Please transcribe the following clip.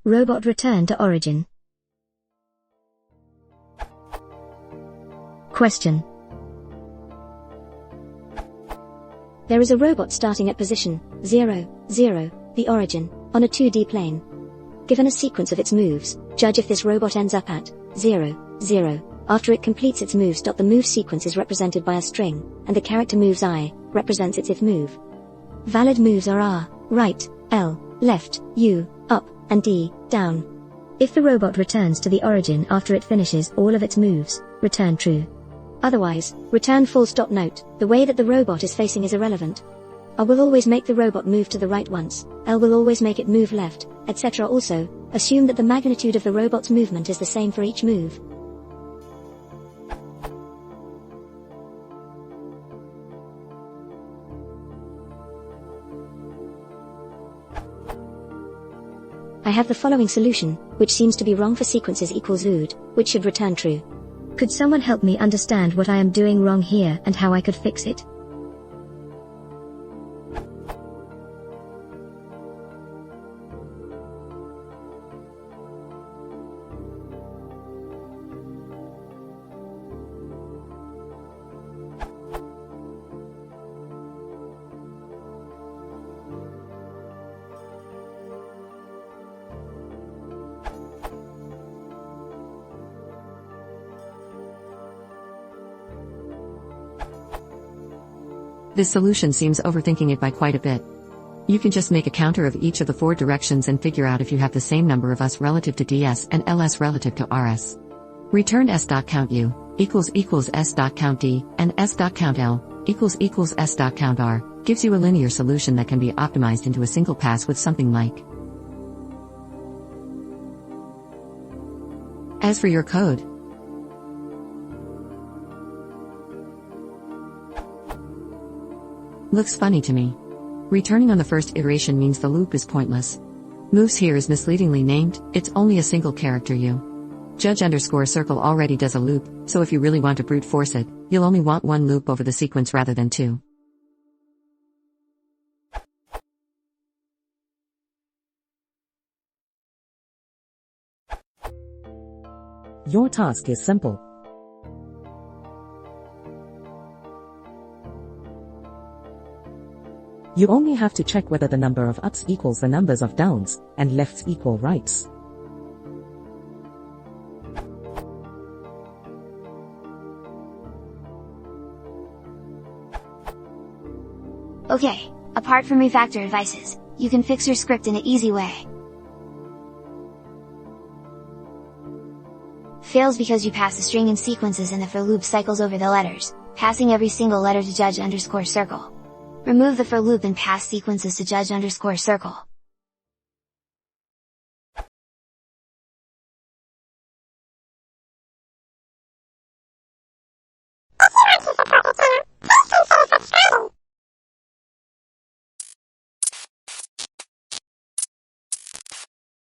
Robot return to origin. Question. There is a robot starting at position 0, 0, the origin, on a 2D plane. Given a sequence of its moves, judge if this robot ends up at 0, 0. After it completes its moves. The move sequence is represented by a string, and the character moves I represents its if move. Valid moves are R, right, L, left, U, up, and D, down. If the robot returns to the origin after it finishes all of its moves, return true. Otherwise, return false. Note, the way that the robot is facing is irrelevant. R will always make the robot move to the right once, L will always make it move left, etc. Also, assume that the magnitude of the robot's movement is the same for each move. I have the following solution, which seems to be wrong for sequences equals ood, which should return true. Could someone help me understand what I am doing wrong here and how I could fix it? This solution seems overthinking it by quite a bit. You can just make a counter of each of the 4 directions and figure out if you have the same number of us relative to ds and ls relative to rs. Return s.count_u equals s.count_d and s.count_l equals s.count_r gives you a linear solution that can be optimized into a single pass with something like. As for your code, looks funny to me. Returning on the first iteration means the loop is pointless. Moves here is misleadingly named, it's only a single character U. Judge_circle already does a loop, so if you really want to brute force it, you'll only want 1 loop over the sequence rather than 2. Your task is simple. You only have to check whether the number of ups equals the numbers of downs, and lefts equal rights. Okay, apart from refactor advices, you can fix your script in an easy way. Fails because you pass a string in sequences and the for loop cycles over the letters, passing every single letter to judge_circle. Remove the for loop and pass sequences to judge_circle.